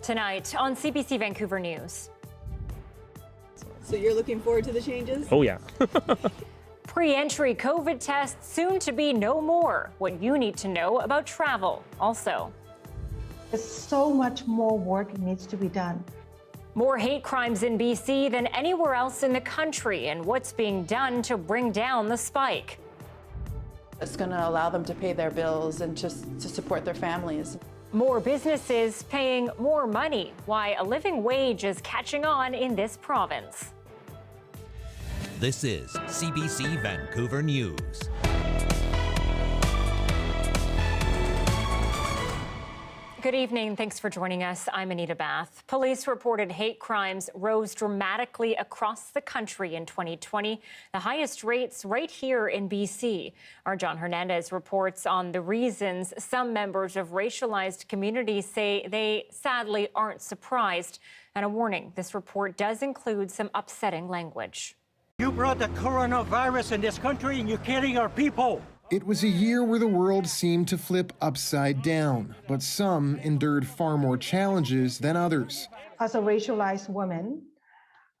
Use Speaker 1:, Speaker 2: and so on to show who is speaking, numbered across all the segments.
Speaker 1: Tonight on CBC Vancouver News.
Speaker 2: So you're looking forward to the changes?
Speaker 3: Oh, yeah.
Speaker 1: Pre-entry COVID tests soon to be no more. What you need to know about travel. Also,
Speaker 4: there's so much more work needs to be done.
Speaker 1: More hate crimes in BC than anywhere else in the country, and what's being done to bring down the spike.
Speaker 2: It's going to allow them to pay their bills and just to support their families.
Speaker 1: More businesses paying more money. Why a living wage is catching on in this province.
Speaker 5: This is CBC Vancouver News.
Speaker 1: Good evening. Thanks for joining us. I'm Anita Bathe. Police reported hate crimes rose dramatically across the country in 2020, the highest rates right here in BC. Our John Hernandez reports on the reasons some members of racialized communities say they sadly aren't surprised. And a warning, this report does include some upsetting language.
Speaker 6: You brought the coronavirus in this country and you're killing our people.
Speaker 7: It was a year where the world seemed to flip upside down, but some endured far more challenges than others.
Speaker 4: As a racialized woman,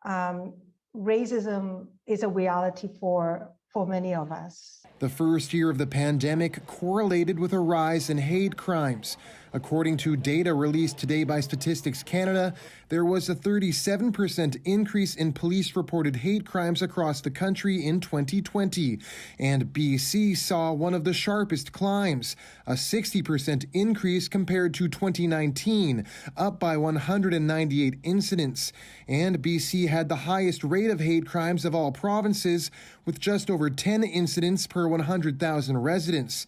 Speaker 4: racism is a reality for many of us.
Speaker 7: The first year of the pandemic correlated with a rise in hate crimes. According to data released today by Statistics Canada, there was a 37% increase in police-reported hate crimes across the country in 2020. And BC saw one of the sharpest climbs, a 60% increase compared to 2019, up by 198 incidents. And BC had the highest rate of hate crimes of all provinces, with just over 10 incidents per 100,000 residents.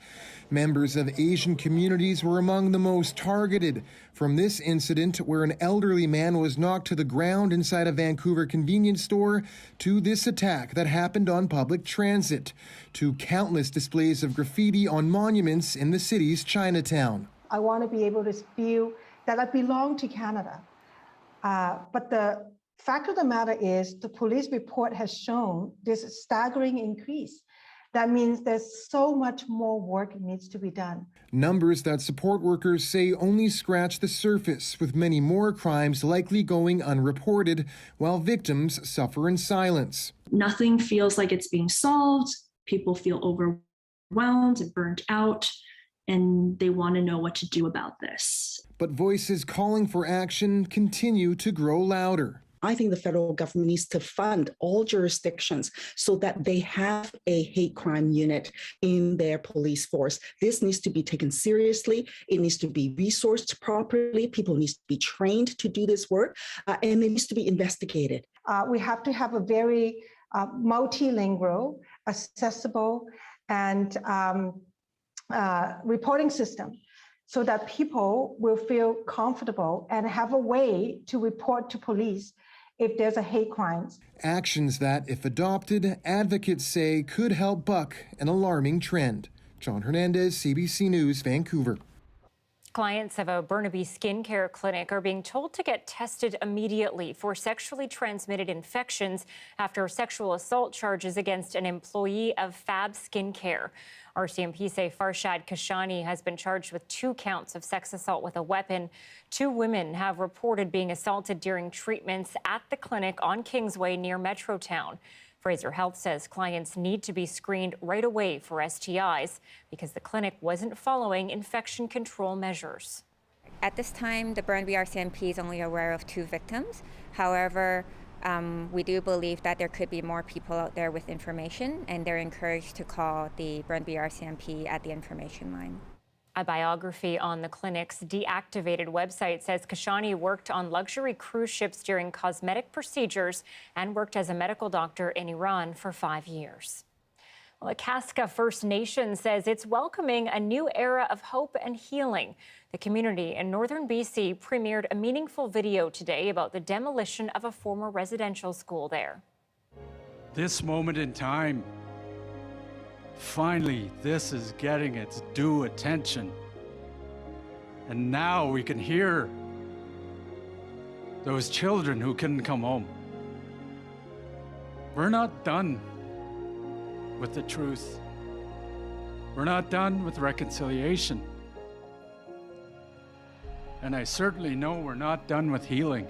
Speaker 7: Members of Asian communities were among the most targeted, from this incident where an elderly man was knocked to the ground inside a Vancouver convenience store, to this attack that happened on public transit, to countless displays of graffiti on monuments in the city's Chinatown.
Speaker 4: I want to be able to feel that I belong to Canada. But the fact of the matter is the police report has shown this staggering increase. That means there's so much more work needs to be done.
Speaker 7: Numbers that support workers say only scratch the surface, with many more crimes likely going unreported, while victims suffer in silence.
Speaker 8: Nothing feels like it's being solved. People feel overwhelmed and burnt out, and they want to know what to do about this.
Speaker 7: But voices calling for action continue to grow louder.
Speaker 9: I think the federal government needs to fund all jurisdictions so that they have a hate crime unit in their police force. This needs to be taken seriously. It needs to be resourced properly. People need to be trained to do this work, and it needs to be investigated.
Speaker 4: We have to have a very multilingual, accessible, and reporting system, so that people will feel comfortable and have a way to report to police if there's a hate crimes.
Speaker 7: Actions that, if adopted, advocates say could help buck an alarming trend. John Hernandez, CBC News, Vancouver.
Speaker 1: Clients of a Burnaby skincare clinic are being told to get tested immediately for sexually transmitted infections after sexual assault charges against an employee of Fab Skincare. RCMP say Farshad Kashani has been charged with 2 counts of sex assault with a weapon. 2 women have reported being assaulted during treatments at the clinic on Kingsway near Metrotown. Fraser Health says clients need to be screened right away for STIs because the clinic wasn't following infection control measures.
Speaker 10: At this time, the Burnaby RCMP is only aware of 2 victims. However, we do believe that there could be more people out there with information, and they're encouraged to call the Burnaby RCMP at the information line.
Speaker 1: A biography on the clinic's deactivated website says Kashani worked on luxury cruise ships during cosmetic procedures and worked as a medical doctor in Iran for 5 years. Well, the Kaska First Nation says it's welcoming a new era of hope and healing. The community in northern BC premiered a meaningful video today about the demolition of a former residential school there.
Speaker 11: This moment in time, finally, this is getting its due attention. And now we can hear those children who couldn't come home. We're not done with the truth. We're not done with reconciliation. And I certainly know we're not done with healing.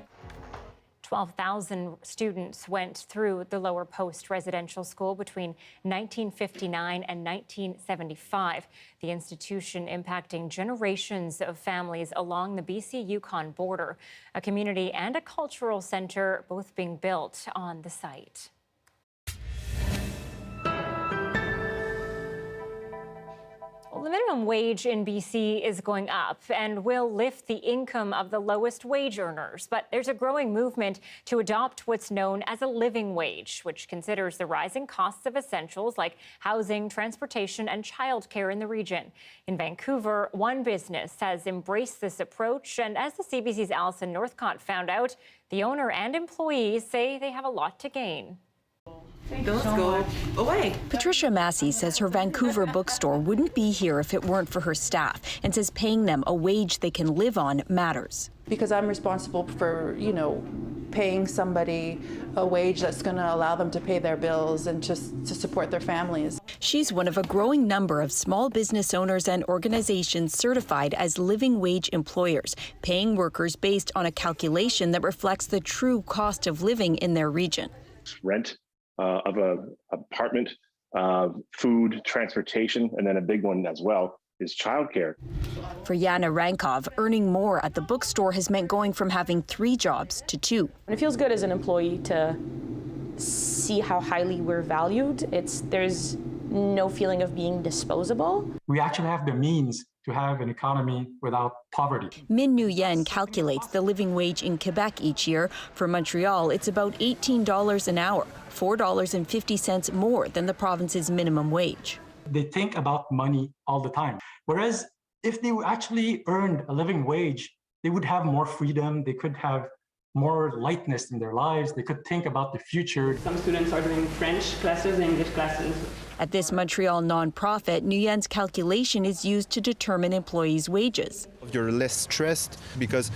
Speaker 1: 12,000 students went through the Lower Post Residential School between 1959 and 1975. The institution impacting generations of families along the BC-Yukon border. A community and a cultural center both being built on the site. The minimum wage in BC is going up and will lift the income of the lowest wage earners. But there's a growing movement to adopt what's known as a living wage, which considers the rising costs of essentials like housing, transportation, and childcare in the region. In Vancouver, one business has embraced this approach. And as the CBC's Alison Northcott found out, the owner and employees say they have a lot to gain.
Speaker 3: Let's go away.
Speaker 12: Patricia Massey says her Vancouver bookstore wouldn't be here if it weren't for her staff, and says paying them a wage they can live on matters.
Speaker 2: Because I'm responsible for, paying somebody a wage that's going to allow them to pay their bills and just to support their families.
Speaker 12: She's one of a growing number of small business owners and organizations certified as living wage employers, paying workers based on a calculation that reflects the true cost of living in their region.
Speaker 13: Rent of an apartment, food, transportation, and then a big one as well is childcare.
Speaker 12: For Yana Rankov, earning more at the bookstore has meant going from having 3 jobs to 2.
Speaker 3: It feels good as an employee to see how highly we're valued. There's no feeling of being disposable.
Speaker 6: We actually have the means to have an economy without poverty.
Speaker 12: Min Nguyen calculates the living wage in Quebec each year. For Montreal, it's about $18 an hour, $4.50 more than the province's minimum wage.
Speaker 6: They think about money all the time. Whereas if they actually earned a living wage, they would have more freedom, they could have more lightness in their lives, they could think about the future.
Speaker 3: Some students are doing French classes, English classes.
Speaker 12: At this Montreal nonprofit, Nguyen's calculation is used to determine employees' wages.
Speaker 14: You're less stressed because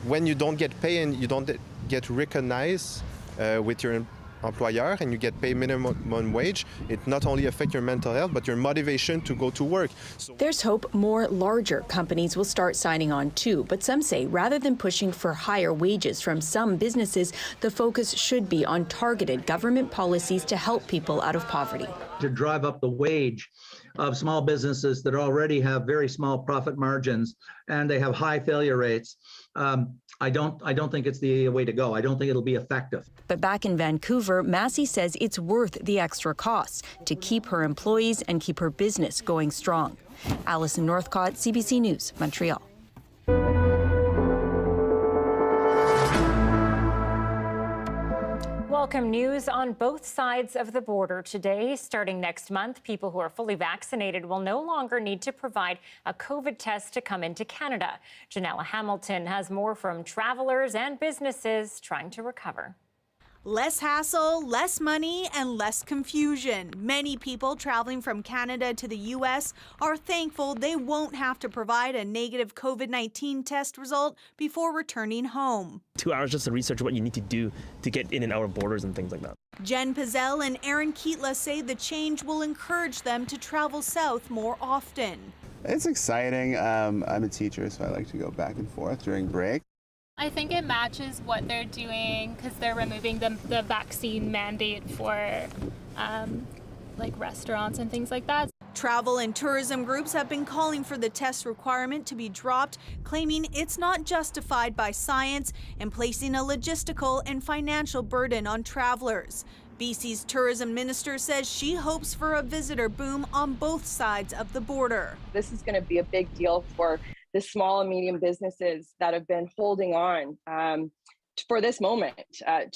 Speaker 14: when you don't get paid and you don't get recognized with your employer and you get paid minimum wage, it not only affects your mental health but your motivation to go to work.
Speaker 12: There's hope more larger companies will start signing on too, but some say rather than pushing for higher wages from some businesses, the focus should be on targeted government policies to help people out of poverty.
Speaker 15: To drive up the wage of small businesses that already have very small profit margins and they have high failure rates. I don't think it's the way to go. I don't think it'll be effective.
Speaker 12: But back in Vancouver, Massey says it's worth the extra costs to keep her employees and keep her business going strong. Alison Northcott, CBC News, Montreal.
Speaker 1: Welcome news on both sides of the border today. Starting next month, people who are fully vaccinated will no longer need to provide a COVID test to come into Canada. Janella Hamilton has more from travelers and businesses trying to recover.
Speaker 16: Less hassle, less money, and less confusion. Many people traveling from Canada to the U.S. are thankful they won't have to provide a negative COVID-19 test result before returning home.
Speaker 17: 2 hours just to research what you need to do to get in and out of borders and things like that.
Speaker 16: Jen Pizzell and Aaron Keatla say the change will encourage them to travel south more often.
Speaker 18: It's exciting. I'm a teacher, so I like to go back and forth during break.
Speaker 19: I think it matches what they're doing because they're removing the vaccine mandate for like restaurants and things like that.
Speaker 16: Travel and tourism groups have been calling for the test requirement to be dropped, claiming it's not justified by science and placing a logistical and financial burden on travelers. BC's tourism minister says she hopes for a visitor boom on both sides of the border.
Speaker 20: This is going to be a big deal for the small and medium businesses that have been holding on for this moment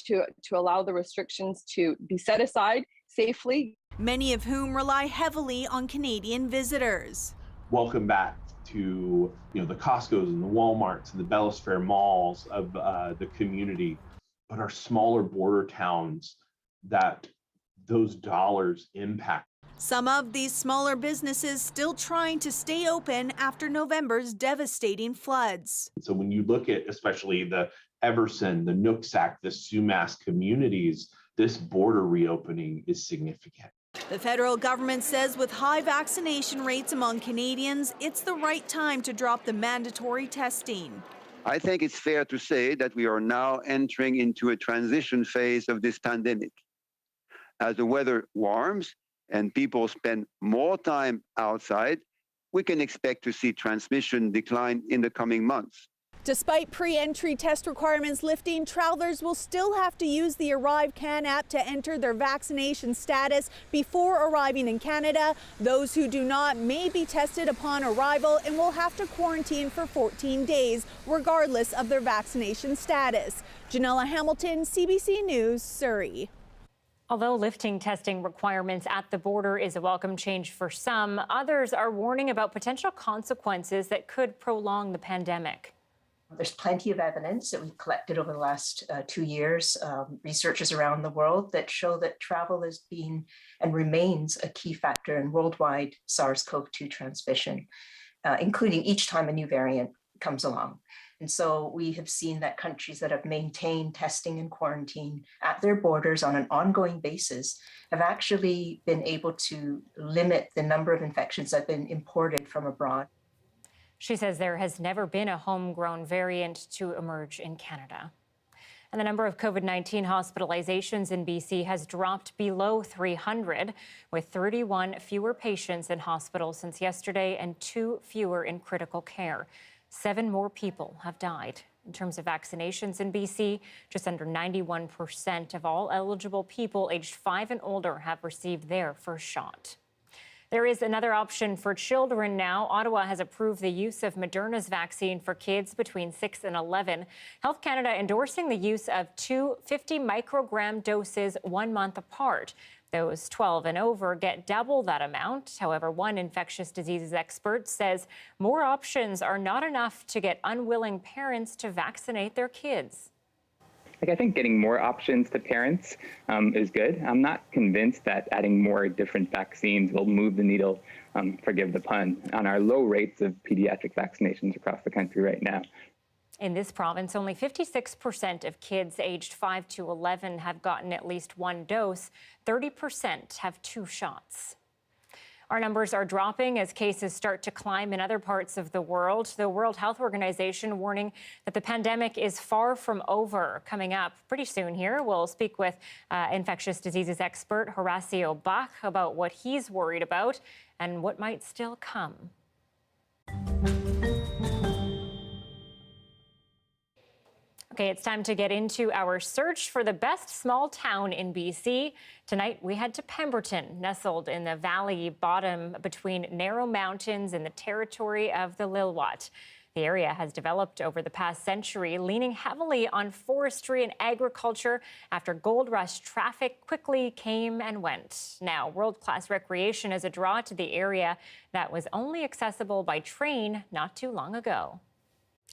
Speaker 20: to allow the restrictions to be set aside safely.
Speaker 16: Many of whom rely heavily on Canadian visitors.
Speaker 21: Welcome back to the Costco's and the Walmarts and the Bellis Fair malls of the community, but our smaller border towns that those dollars impact.
Speaker 16: Some of these smaller businesses still trying to stay open after November's devastating floods.
Speaker 21: So when you look at especially the Everson, the Nooksack, the Sumas communities, this border reopening is significant.
Speaker 16: The federal government says with high vaccination rates among Canadians, it's the right time to drop the mandatory testing.
Speaker 5: I think it's fair to say that we are now entering into a transition phase of this pandemic. As the weather warms and people spend more time outside, we can expect to see transmission decline in the coming months.
Speaker 16: Despite pre-entry test requirements lifting, travelers will still have to use the ArriveCAN app to enter their vaccination status before arriving in Canada. Those who do not may be tested upon arrival and will have to quarantine for 14 days, regardless of their vaccination status. Janella Hamilton, CBC News, Surrey.
Speaker 1: Although lifting testing requirements at the border is a welcome change for some, others are warning about potential consequences that could prolong the pandemic.
Speaker 22: There's plenty of evidence that we've collected over the last 2 years, researchers around the world that show that travel has been and remains a key factor in worldwide SARS-CoV-2 transmission, including each time a new variant comes along. And so we have seen that countries that have maintained testing and quarantine at their borders on an ongoing basis have actually been able to limit the number of infections that have been imported from abroad.
Speaker 1: She says there has never been a homegrown variant to emerge in Canada. And the number of COVID-19 hospitalizations in BC has dropped below 300, with 31 fewer patients in hospital since yesterday and 2 fewer in critical care. 7 more people have died. In terms of vaccinations in BC, just under 91% of all eligible people aged 5 and older have received their first shot. There is another option for children now. Ottawa has approved the use of Moderna's vaccine for kids between 6 and 11. Health Canada endorsing the use of 2 50-microgram doses 1 month apart. Those 12 and over get double that amount. However, one infectious diseases expert says more options are not enough to get unwilling parents to vaccinate their kids.
Speaker 23: I think getting more options to parents is good. I'm not convinced that adding more different vaccines will move the needle, forgive the pun, on our low rates of pediatric vaccinations across the country right now.
Speaker 1: In this province, only 56% of kids aged 5 to 11 have gotten at least 1 dose. 30% have 2 shots. Our numbers are dropping as cases start to climb in other parts of the world. The World Health Organization warning that the pandemic is far from over. Coming up pretty soon here, we'll speak with infectious diseases expert Horacio Bach about what he's worried about and what might still come. Okay, it's time to get into our search for the best small town in BC. Tonight, we head to Pemberton, nestled in the valley bottom between narrow mountains in the territory of the Lilwat. The area has developed over the past century, leaning heavily on forestry and agriculture after gold rush traffic quickly came and went. Now, world-class recreation is a draw to the area that was only accessible by train not too long ago.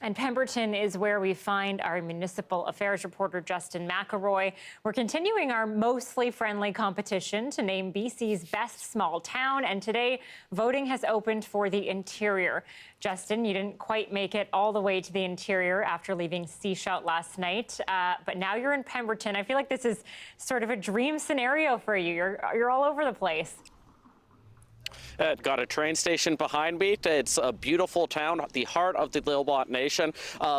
Speaker 1: And Pemberton is where we find our municipal affairs reporter, Justin McElroy. We're continuing our mostly friendly competition to name BC's best small town. And today, voting has opened for the interior. Justin, you didn't quite make it all the way to the interior after leaving Seashot last night. But now you're in Pemberton. I feel like this is sort of a dream scenario for you. You're all over the place.
Speaker 24: Got a train station behind me. It's a beautiful town, the heart of the Lilwat Nation.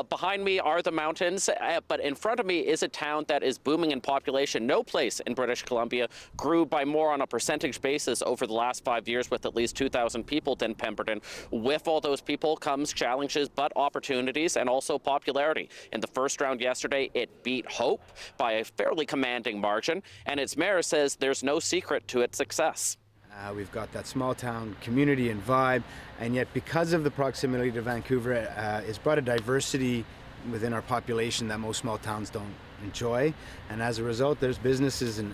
Speaker 24: Behind me are the mountains, but in front of me is a town that is booming in population. No place in British Columbia grew by more on a percentage basis over the last 5 years with at least 2,000 people than Pemberton. With all those people comes challenges, but opportunities and also popularity. In the first round yesterday, it beat Hope by a fairly commanding margin, and its mayor says there's no secret to its success.
Speaker 25: We've got that small town community and vibe, and yet because of the proximity to Vancouver, it's brought a diversity within our population that most small towns don't enjoy. And as a result, there's businesses and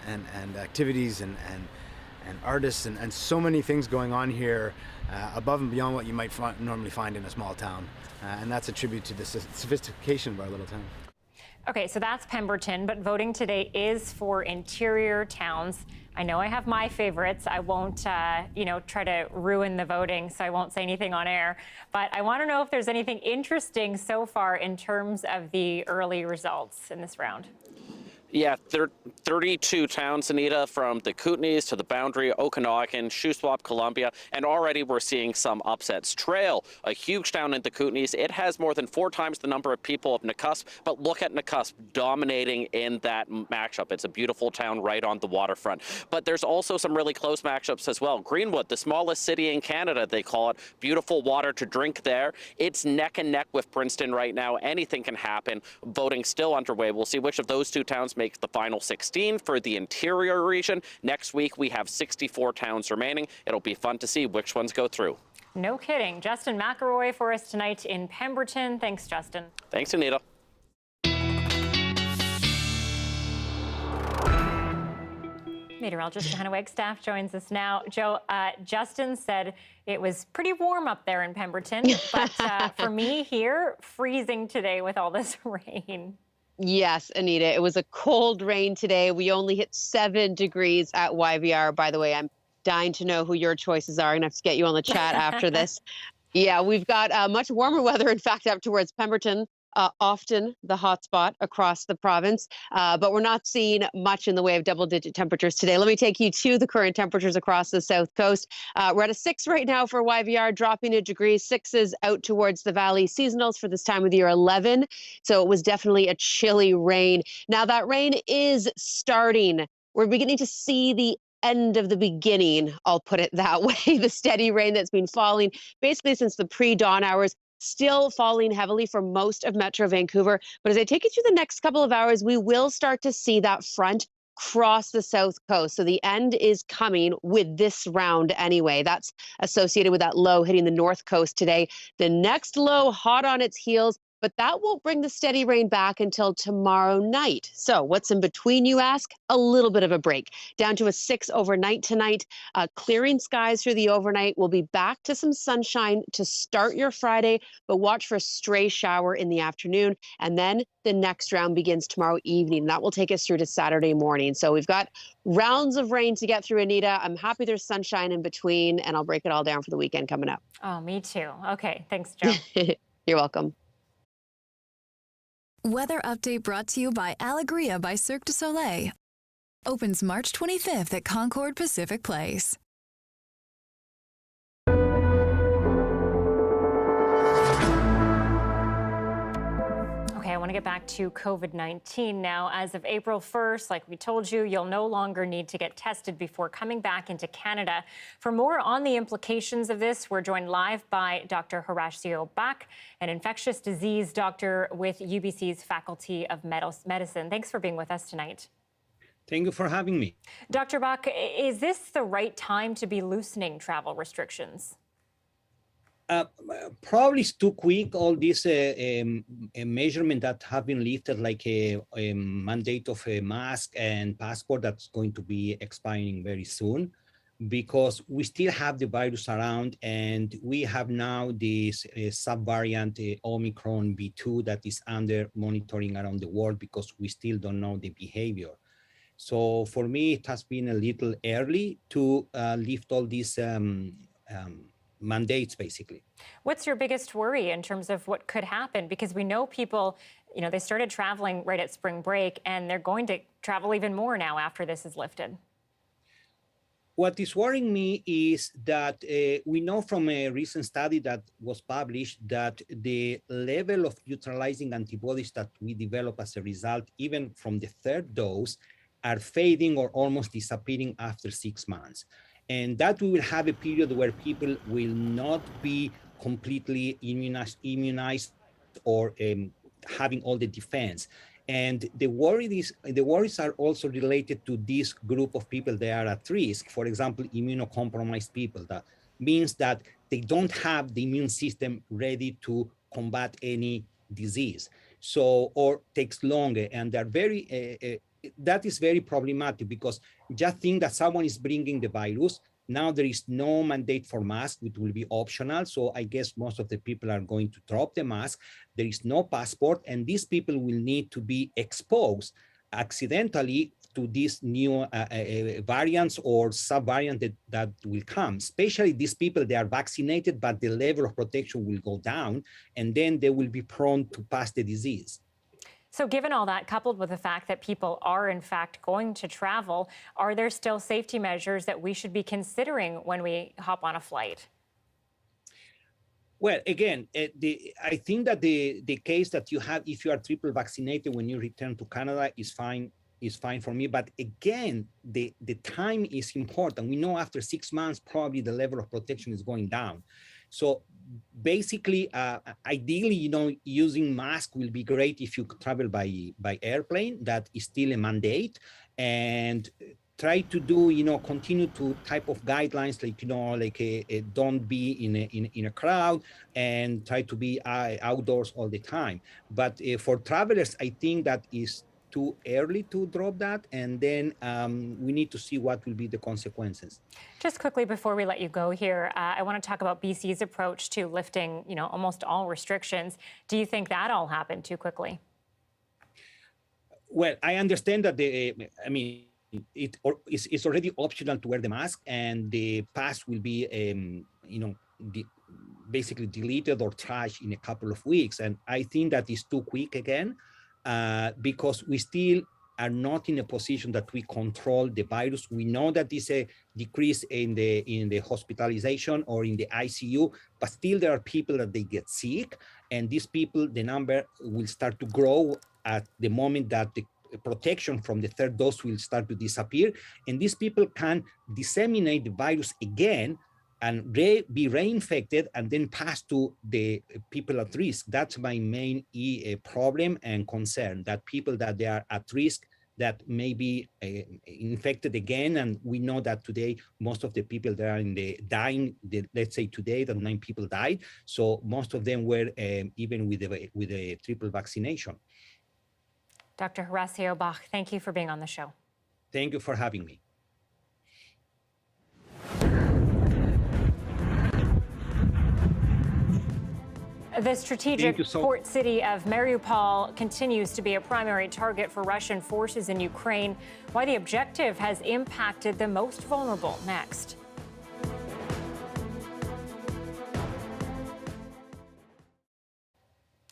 Speaker 25: activities and artists and so many things going on here above and beyond what you might normally find in a small town. And that's a tribute to the sophistication of our little town.
Speaker 1: Okay, so that's Pemberton, but voting today is for interior towns. I know I have my favorites. I won't, try to ruin the voting, so I won't say anything on air. But I want to know if there's anything interesting so far in terms of the early results in this round.
Speaker 24: Yeah, 32 towns, Anita, from the Kootenays to the Boundary, Okanagan, Shuswap, Columbia, and already we're seeing some upsets. Trail, a huge town in the Kootenays, it has more than 4 times the number of people of Nakusp, but look at Nakusp dominating in that matchup. It's a beautiful town right on the waterfront. But there's also some really close matchups as well. Greenwood, the smallest city in Canada, they call it, beautiful water to drink there. It's neck and neck with Princeton right now. Anything can happen. Voting still underway. We'll see which of those 2 towns make the final 16 for the interior region. Next week, we have 64 towns remaining. It'll be fun to see which ones go through.
Speaker 1: No kidding. Justin McElroy for us tonight in Pemberton. Thanks, Justin.
Speaker 24: Thanks, Anita.
Speaker 1: Meteorologist Johanna Wagstaffe joins us now. Joe, Justin said it was pretty warm up there in Pemberton, but for me here, freezing today with all this rain.
Speaker 4: Yes, Anita, it was a cold rain today. We only hit 7 degrees at YVR. By the way, I'm dying to know who your choices are. I'm going to have to get you on the chat after this. Yeah, we've got much warmer weather, in fact, up towards Pemberton. Often the hotspot across the province, but we're not seeing much in the way of double-digit temperatures today. Let me take you to the current temperatures across the south coast. We're at a 6 right now for YVR, dropping a degree. 6s out towards the valley. Seasonals for this time of the year, 11. So it was definitely a chilly rain. Now that rain is starting. We're beginning to see the end of the beginning, I'll put it that way. The steady rain that's been falling basically since the pre-dawn hours. Still falling heavily for most of Metro Vancouver. But as I take you through the next couple of hours, we will start to see that front cross the south coast. So the end is coming with this round anyway. That's associated with that low hitting the north coast today. The next low hot on its heels, but that won't bring the steady rain back until tomorrow night. So what's in between, you ask? A little bit of a break. Down to a 6 overnight tonight. Clearing skies through the overnight. We'll be back to some sunshine to start your Friday, but watch for a stray shower in the afternoon. And then the next round begins tomorrow evening. That will take us through to Saturday morning. So we've got rounds of rain to get through, Anita. I'm happy there's sunshine in between, and I'll break it all down for the weekend coming up.
Speaker 1: Oh, me too. Okay, thanks, Joe.
Speaker 4: You're welcome.
Speaker 7: Weather update brought to you by Alegria by Cirque du Soleil. Opens March 25th at Concord Pacific Place.
Speaker 1: Okay, I want to get back to COVID-19 now. As of April 1st, like we told you, you'll no longer need to get tested before coming back into Canada. For more on the implications of this, we're joined live by Dr. Horacio Bach, an infectious disease doctor with UBC's Faculty of Medicine. Thanks for being with us tonight.
Speaker 8: Thank you for having me.
Speaker 1: Dr. Bach, is this the right time to be loosening travel restrictions?
Speaker 8: Probably it's too quick, all these measurements that have been lifted, like a mandate of a mask and passport that's going to be expiring very soon, because we still have the virus around, and we have now this subvariant Omicron B2 that is under monitoring around the world because we still don't know the behavior. So for me, it has been a little early to lift all these mandates, basically.
Speaker 1: What's your biggest worry in terms of what could happen? Because we know people, they started traveling right at spring break, and they're going to travel even more now after this is lifted.
Speaker 8: What is worrying me is that we know from a recent study that was published that the level of neutralizing antibodies that we develop as a result, even from the 3rd dose, are fading or almost disappearing after 6 months. And that we will have a period where people will not be completely immunized or having all the defense. And the worries are also related to this group of people that are at risk. For example, immunocompromised people. That means that they don't have the immune system ready to combat any disease. So, or takes longer, and they're very, that is very problematic, because just think that someone is bringing the virus. Now there is no mandate for mask, which will be optional. So I guess most of the people are going to drop the mask. There is no passport, and these people will need to be exposed accidentally to these new variants or subvariant that will come. Especially these people, they are vaccinated, but the level of protection will go down, and then they will be prone to pass the disease.
Speaker 1: So given all that, coupled with the fact that people are in fact going to travel, are there still safety measures that we should be considering when we hop on a flight?
Speaker 8: Well, again, I think that the case that you have, if you are triple vaccinated when you return to Canada, is fine for me. But again, the time is important. We know after 6 months, probably the level of protection is going down. So basically, ideally, using mask will be great if you travel by airplane. That is still a mandate. And try to do, continue to type of guidelines, like, don't be in a crowd and try to be outdoors all the time. But for travelers, I think that is too early to drop that. And then we need to see what will be the consequences.
Speaker 1: Just quickly before we let you go here, I want to talk about BC's approach to lifting, almost all restrictions. Do you think that all happened too quickly?
Speaker 8: Well, I understand that it's already optional to wear the mask, and the pass will be, basically deleted or trashed in a couple of weeks. And I think that is too quick again, because we still are not in a position that we control the virus. We know that there's a decrease in the hospitalization or in the ICU, but still there are people that they get sick, and these people, the number will start to grow at the moment that the protection from the third dose will start to disappear, and these people can disseminate the virus again and be reinfected and then pass to the people at risk. That's my main problem and concern, that people that they are at risk that may be infected again. And we know that today, most of the people that are in the dying, let's say today that 9 people died. So most of them were even with a triple vaccination.
Speaker 1: Dr. Horacio Bach, thank you for being on the show.
Speaker 8: Thank you for having me.
Speaker 1: The strategic port city of Mariupol continues to be a primary target for Russian forces in Ukraine. Why the objective has impacted the most vulnerable. Next.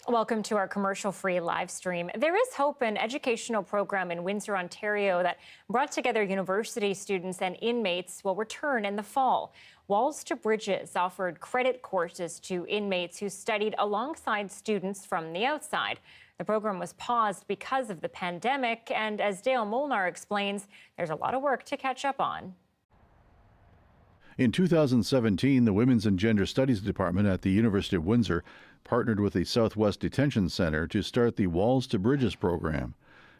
Speaker 1: Welcome to our commercial-free live stream. There is hope, an educational program in Windsor, Ontario that brought together university students and inmates will return in the fall. Walls to Bridges offered credit courses to inmates who studied alongside students from the outside. The program was paused because of the pandemic, and as Dale Molnar explains, there's a lot of work to catch up on.
Speaker 2: In 2017, the Women's and Gender Studies Department at the University of Windsor partnered with the Southwest Detention Center to start the Walls to Bridges program.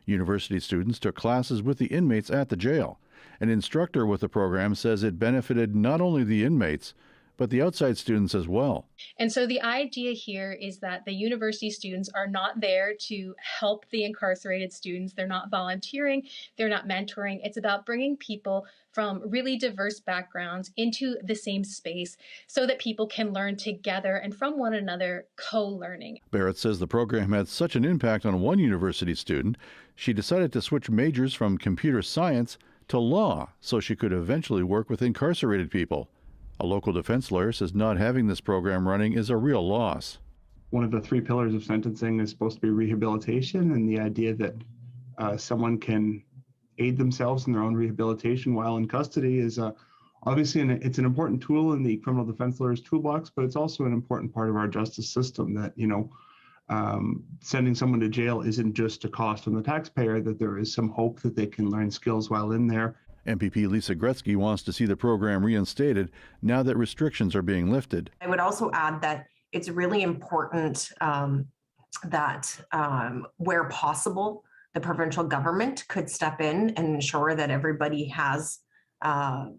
Speaker 2: University students took classes with the inmates at the jail. An instructor with the program says it benefited not only the inmates, but the outside students as well.
Speaker 9: And so the idea here is that the university students are not there to help the incarcerated students. They're not volunteering. They're not mentoring. It's about bringing people from really diverse backgrounds into the same space so that people can learn together and from one another, co-learning.
Speaker 2: Barrett says the program had such an impact on one university student, she decided to switch majors from computer science to law so she could eventually work with incarcerated people. A local defense lawyer says not having this program running is a real loss.
Speaker 18: One of the 3 pillars of sentencing is supposed to be rehabilitation, and the idea that someone can aid themselves in their own rehabilitation while in custody is obviously it's an important tool in the criminal defense lawyer's toolbox, but it's also an important part of our justice system that, sending someone to jail isn't just a cost on the taxpayer, that there is some hope that they can learn skills while in there.
Speaker 2: MPP Lisa Gretzky wants to see the program reinstated now that restrictions are being lifted.
Speaker 10: I would also add that it's really important that where possible, the provincial government could step in and ensure that everybody has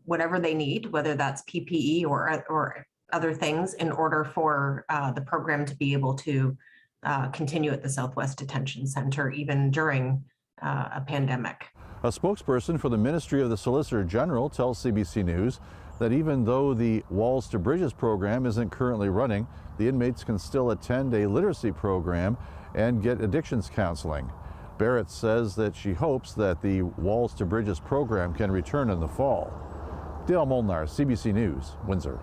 Speaker 10: whatever they need, whether that's PPE or other things, in order for the program to be able to continue at the Southwest Detention Center, even during a pandemic.
Speaker 2: A spokesperson for the Ministry of the Solicitor General tells CBC News that even though the Walls to Bridges program isn't currently running, the inmates can still attend a literacy program and get addictions counseling. Barrett says that she hopes that the Walls to Bridges program can return in the fall. Dale Molnar, CBC News, Windsor.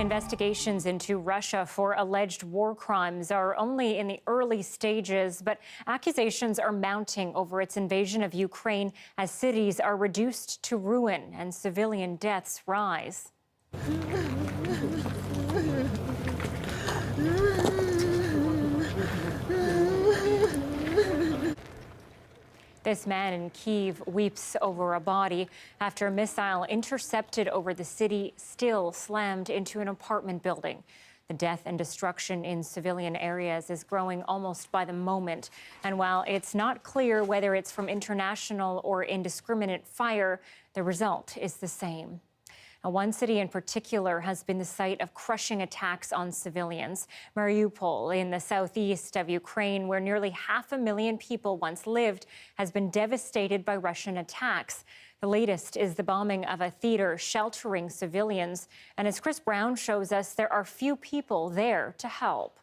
Speaker 1: Investigations into Russia for alleged war crimes are only in the early stages, but accusations are mounting over its invasion of Ukraine as cities are reduced to ruin and civilian deaths rise. This man in Kyiv weeps over a body after a missile intercepted over the city still slammed into an apartment building. The death and destruction in civilian areas is growing almost by the moment. And while it's not clear whether it's from international or indiscriminate fire, the result is the same. Now, one city in particular has been the site of crushing attacks on civilians. Mariupol, in the southeast of Ukraine, where nearly 500,000 people once lived, has been devastated by Russian attacks. The latest is the bombing of a theater sheltering civilians. And as Chris Brown shows us, there are few people there to help.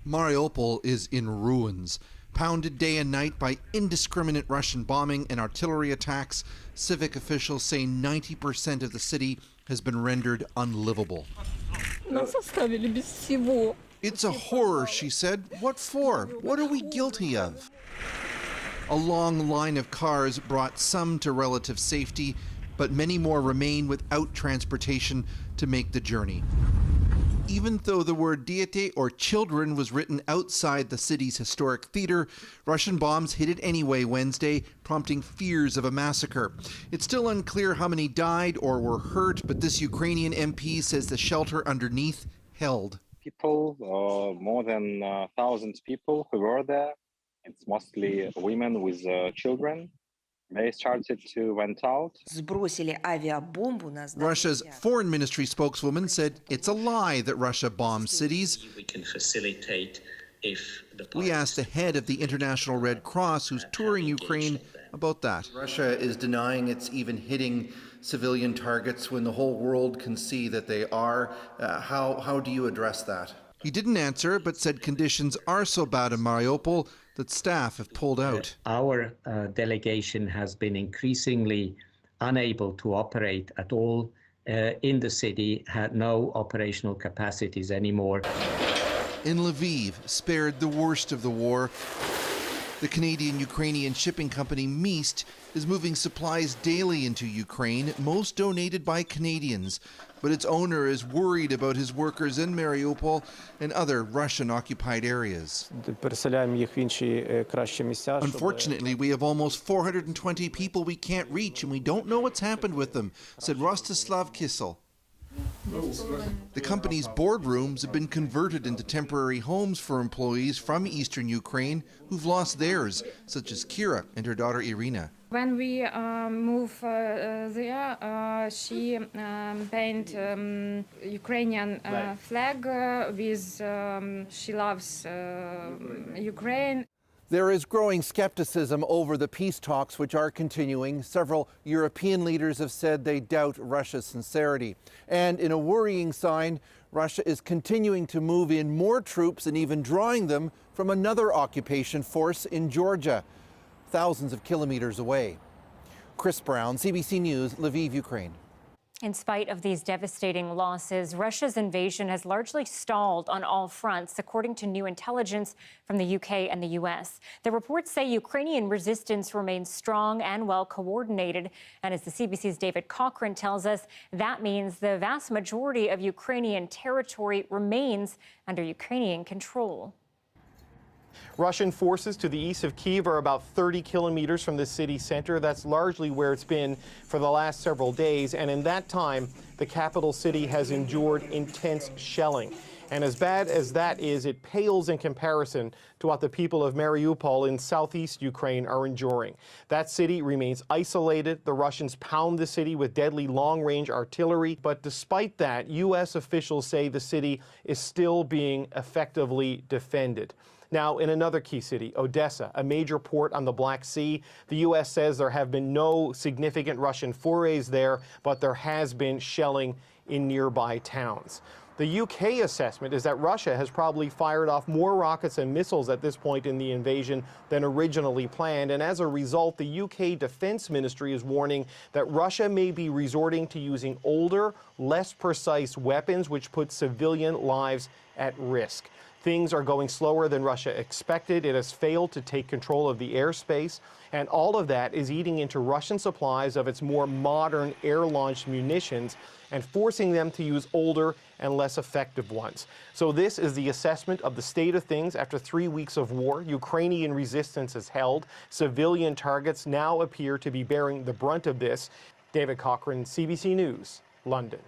Speaker 3: Mariupol is in ruins. Pounded day and night by indiscriminate Russian bombing and artillery attacks, civic officials say 90% of the city has been rendered unlivable. It's a horror, she said. What for? What are we guilty of? A long line of cars brought some to relative safety, but many more remain without transportation to make the journey. Even though the word diete, or children, was written outside the city's historic theater, Russian bombs hit it anyway Wednesday, prompting fears of a massacre. It's still unclear how many died or were hurt, but this Ukrainian MP says the shelter underneath held.
Speaker 6: People, more than 1,000 people who were there. It's mostly women with children. They started to went out.
Speaker 3: Russia's foreign ministry spokeswoman said it's a lie that Russia bombs cities.
Speaker 11: We can facilitate if the
Speaker 3: We asked the head of the International Red Cross, who's touring Ukraine, about that.
Speaker 13: Russia is denying it's even hitting civilian targets when the whole world can see that they are. How do you address that?
Speaker 3: He didn't answer, but said conditions are so bad in Mariupol that staff have pulled out.
Speaker 14: Our delegation has been increasingly unable to operate at all in the city, had no operational capacities anymore.
Speaker 3: In Lviv, spared the worst of the war, the Canadian-Ukrainian shipping company Meast is moving supplies daily into Ukraine, most donated by Canadians. But its owner is worried about his workers in Mariupol and other Russian-occupied areas. Unfortunately, we have almost 420 people we can't reach, and we don't know what's happened with them, said Rostislav Kissel. The company's boardrooms have been converted into temporary homes for employees from eastern Ukraine who've lost theirs, such as Kira and her daughter Irina.
Speaker 26: When we move there, she paint Ukrainian flag with she loves Ukraine.
Speaker 3: There is growing skepticism over the peace talks, which are continuing. Several European leaders have said they doubt Russia's sincerity. And in a worrying sign, Russia is continuing to move in more troops and even drawing them from another occupation force in Georgia, thousands of kilometers away. Chris Brown, CBC News, Lviv, Ukraine.
Speaker 1: In spite of these devastating losses, Russia's invasion has largely stalled on all fronts, according to new intelligence from the UK and the US. The reports say Ukrainian resistance remains strong and well coordinated. And as the CBC's David Cochrane tells us, that means the vast majority of Ukrainian territory remains under Ukrainian control.
Speaker 27: Russian forces to the east of Kyiv are about 30 kilometers from the city center. That's largely where it's been for the last several days. And in that time, the capital city has endured intense shelling. And as bad as that is, it pales in comparison to what the people of Mariupol in southeast Ukraine are enduring. That city remains isolated. The Russians pound the city with deadly long-range artillery. But despite that, U.S. officials say the city is still being effectively defended. Now, in another key city, Odessa, a major port on the Black Sea, the U.S. says there have been no significant Russian forays there, but there has been shelling in nearby towns. The UK assessment is that Russia has probably fired off more rockets and missiles at this point in the invasion than originally planned, and as a result, the UK Defense Ministry is warning that Russia may be resorting to using older, less precise weapons, which put civilian lives at risk. Things are going slower than Russia expected. It has failed to take control of the airspace, and all of that is eating into Russian supplies of its more modern air-launched munitions and forcing them to use older and less effective ones. So this is the assessment of the state of things after 3 weeks of war. Ukrainian resistance is held. Civilian targets now appear to be bearing the brunt of this. David Cochrane, CBC News, London.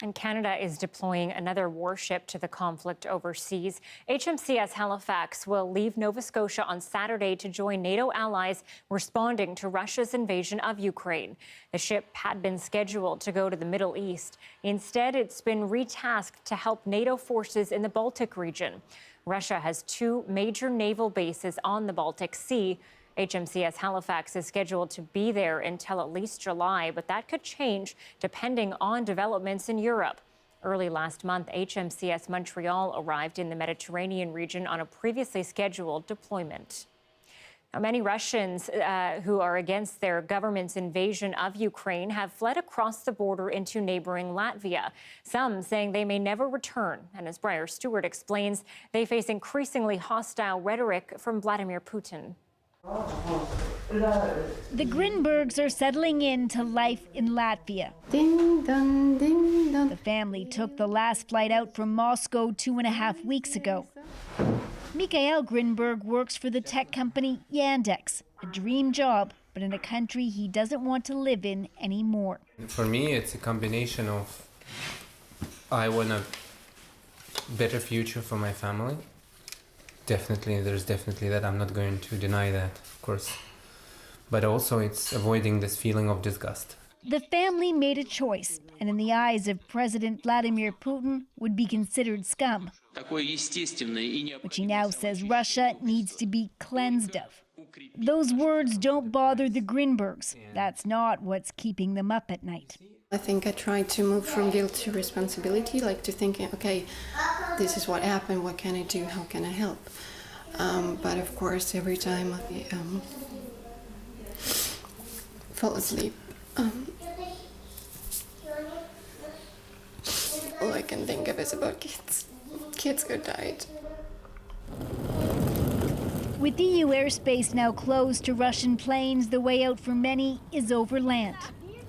Speaker 1: And Canada is deploying another warship to the conflict overseas. HMCS Halifax will leave Nova Scotia on Saturday to join NATO allies responding to Russia's invasion of Ukraine. The ship had been scheduled to go to the Middle East. Instead, it's been retasked to help NATO forces in the Baltic region. Russia has 2 major naval bases on the Baltic Sea. HMCS Halifax is scheduled to be there until at least July, but that could change depending on developments in Europe. Early last month, HMCS Montreal arrived in the Mediterranean region on a previously scheduled deployment. Now, many Russians who are against their government's invasion of Ukraine have fled across the border into neighboring Latvia, some saying they may never return. And as Briar Stewart explains, they face increasingly hostile rhetoric from Vladimir Putin.
Speaker 5: The Grinbergs are settling into life in Latvia.
Speaker 12: Ding dong, ding dong.
Speaker 5: The family took the last flight out from Moscow 2.5 weeks ago. Mikhail Grinberg works for the tech company Yandex, a dream job, but in a country he doesn't want to live in anymore.
Speaker 15: For me, it's a combination of I want a better future for my family. There's definitely that. I'm not going to deny that, of course. But also it's avoiding this feeling of disgust.
Speaker 5: The family made a choice, and in the eyes of President Vladimir Putin, would be considered scum, which he now says Russia needs to be cleansed of. Those words don't bother the Grinbergs. That's not what's keeping them up at night.
Speaker 12: I think I try to move from guilt to responsibility, like to think, okay, this is what happened, what can I do, how can I help? But of course, every time I fall asleep, all I can think of is about kids who died.
Speaker 5: With EU airspace now closed to Russian planes, the way out for many is over land.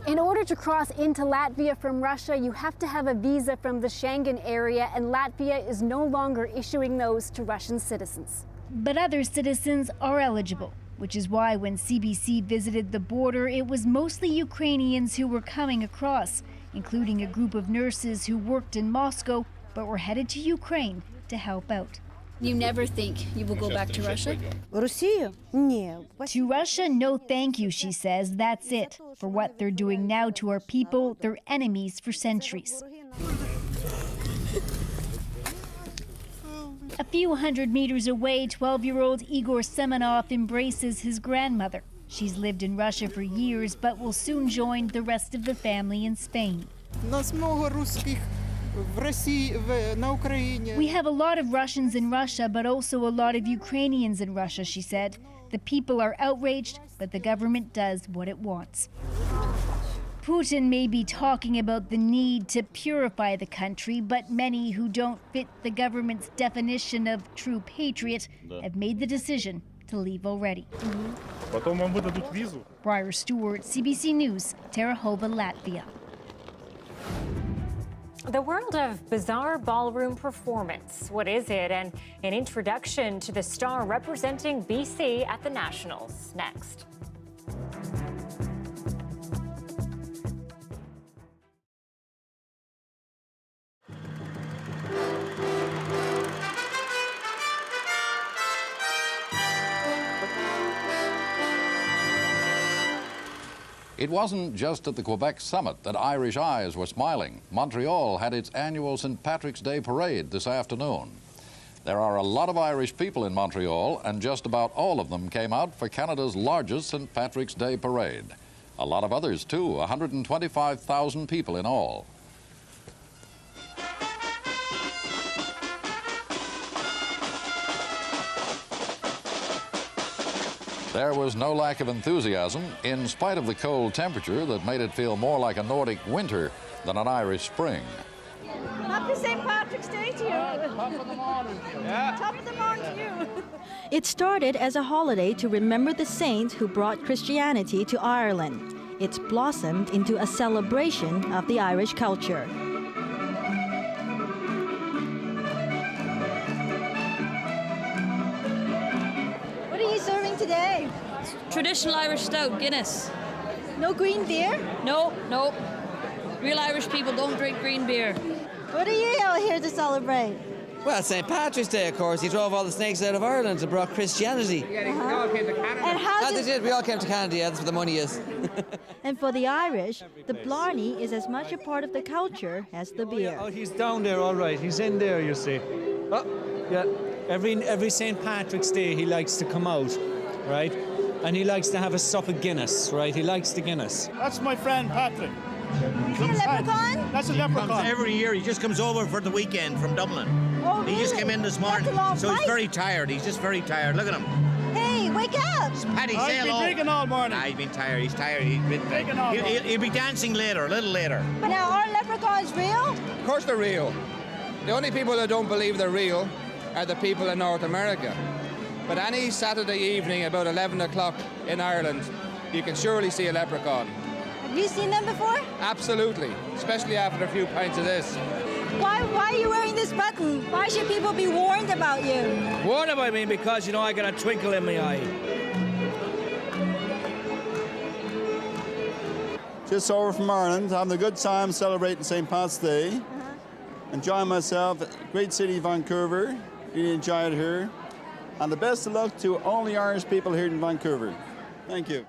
Speaker 17: In order to cross into Latvia from Russia, you have to have a visa from the Schengen area, and Latvia is no longer issuing those to Russian citizens.
Speaker 5: But other citizens are eligible, which is why when CBC visited the border, it was mostly Ukrainians who were coming across, including a group of nurses who worked in Moscow but were headed to Ukraine to help out.
Speaker 17: You never think you will go back to Russia?
Speaker 5: To Russia, no thank you, she says. That's it. For what they're doing now to our people, they're enemies for centuries. A few hundred meters away, 12-year-old Igor Semenov embraces his grandmother. She's lived in Russia for years, but will soon join the rest of the family in Spain. We have a lot of Russians in Russia, but also a lot of Ukrainians in Russia, she said. The people are outraged, but the government does what it wants. Putin may be talking about the need to purify the country, but many who don't fit the government's definition of true patriot have made the decision to leave already. Briar Stewart, CBC News, Terre Haute, Latvia.
Speaker 1: The world of bizarre ballroom performance. What is it? And an introduction to the star representing BC at the Nationals. Next.
Speaker 19: It wasn't just at the Quebec summit that Irish eyes were smiling. Montreal had its annual St. Patrick's Day parade this afternoon. There are a lot of Irish people in Montreal, and just about all of them came out for Canada's largest St. Patrick's Day parade. A lot of others, too, 125,000 people in all. There was no lack of enthusiasm, in spite of the cold temperature that made it feel more like a Nordic winter than an Irish spring.
Speaker 16: Happy St. Patrick's Day to you. Top of the morning to you. Yeah. Top of the morning to you.
Speaker 20: It started as a holiday to remember the saints who brought Christianity to Ireland. It's blossomed into a celebration of the Irish culture.
Speaker 16: What are you serving today?
Speaker 21: Traditional Irish stout, Guinness.
Speaker 16: No green beer?
Speaker 21: No. Real Irish people don't drink green beer.
Speaker 16: What are you out here to celebrate?
Speaker 22: Well, St. Patrick's Day, of course. He drove all the snakes out of Ireland and brought Christianity.
Speaker 16: We all came to Canada. And how
Speaker 22: They did. We all came to Canada, yeah, that's where the money is.
Speaker 20: And for the Irish, the blarney is as much a part of the culture as the beer.
Speaker 23: Oh, he's down there, all right. He's in there, you see. Oh, yeah. Every St. Patrick's Day, he likes to come out, right? And he likes to have a sup of Guinness, right? He likes the Guinness.
Speaker 24: That's my friend, Patrick.
Speaker 16: Is he a leprechaun?
Speaker 24: That's a leprechaun.
Speaker 25: Comes every year. He just comes over for the weekend from Dublin.
Speaker 16: Oh, really?
Speaker 25: He just came in this morning, so he's very tired. He's just very tired. Look at him.
Speaker 16: Hey, wake up!
Speaker 25: Paddy, say hello.
Speaker 24: He's been drinking all morning.
Speaker 25: He's been tired. He's tired. He's been
Speaker 24: drinking all morning.
Speaker 25: He'll be dancing later, a little later.
Speaker 16: But now, are leprechauns real?
Speaker 28: Of course they're real. The only people that don't believe they're real are the people in North America. But any Saturday evening about 11 o'clock in Ireland, you can surely see a leprechaun.
Speaker 16: Have you seen them before?
Speaker 28: Absolutely, especially after a few pints of this.
Speaker 16: Why are you wearing this button? Why should people be warned about you?
Speaker 25: Warned about me because, I got a twinkle in my eye.
Speaker 24: Just over from Ireland, having a good time celebrating St. Pat's Day. Enjoying myself. Great city, Vancouver. Really enjoy it here. And the best of luck to all the Irish people here in Vancouver. Thank you.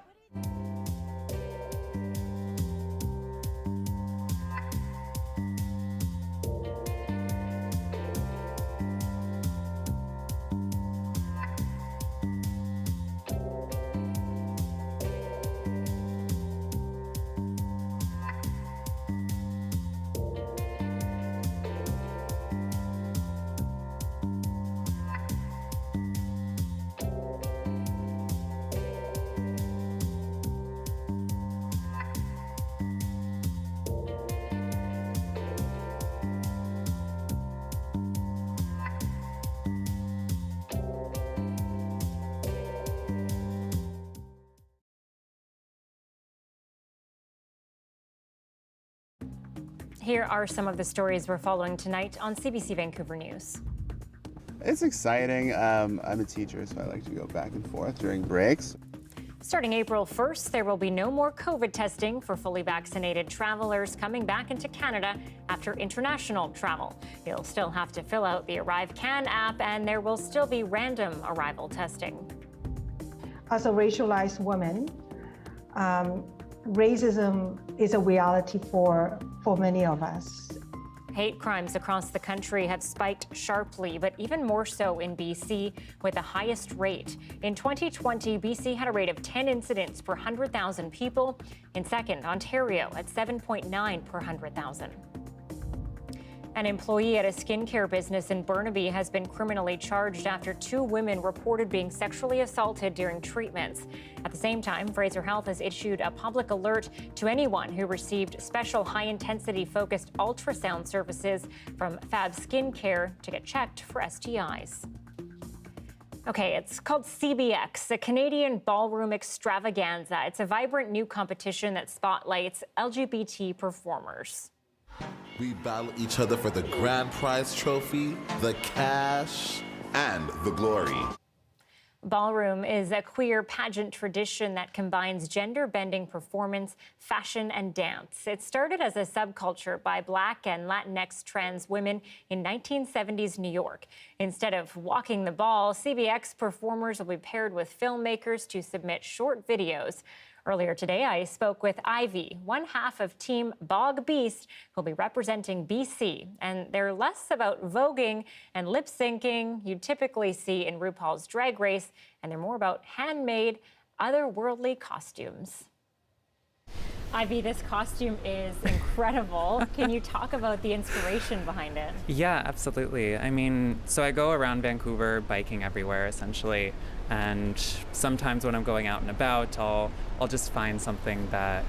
Speaker 1: Here are some of the stories we're following tonight on CBC Vancouver News.
Speaker 29: It's exciting. I'm a teacher, so I like to go back and forth during breaks.
Speaker 1: Starting April 1st, there will be no more COVID testing for fully vaccinated travelers coming back into Canada after international travel. You'll still have to fill out the Arrive Can app, and there will still be random arrival testing.
Speaker 30: As a racialized woman, racism is a reality for many of us.
Speaker 1: Hate crimes across the country have spiked sharply, but even more so in BC, with the highest rate. In 2020, BC had a rate of 10 incidents per 100,000 people. In second, Ontario at 7.9 per 100,000. An employee at a skincare business in Burnaby has been criminally charged after 2 women reported being sexually assaulted during treatments. At the same time, Fraser Health has issued a public alert to anyone who received special high-intensity focused ultrasound services from Fab Skincare to get checked for STIs. Okay, it's called CBX, the Canadian Ballroom Extravaganza. It's a vibrant new competition that spotlights LGBT performers.
Speaker 31: We battle each other for the grand prize trophy, the cash, and the glory.
Speaker 1: Ballroom is a queer pageant tradition that combines gender-bending performance, fashion, and dance. It started as a subculture by Black and Latinx trans women in 1970s New York. Instead of walking the ball, CBX performers will be paired with filmmakers to submit short videos. Earlier today, I spoke with Ivy, one half of Team Bog Beast, who'll be representing BC. And they're less about voguing and lip-syncing you'd typically see in RuPaul's Drag Race, and they're more about handmade, otherworldly costumes. Ivy, this costume is incredible. Can you talk about the inspiration behind it?
Speaker 2: Yeah, absolutely. I mean, so I go around Vancouver biking everywhere essentially, and sometimes when I'm going out and about, I'll just find something that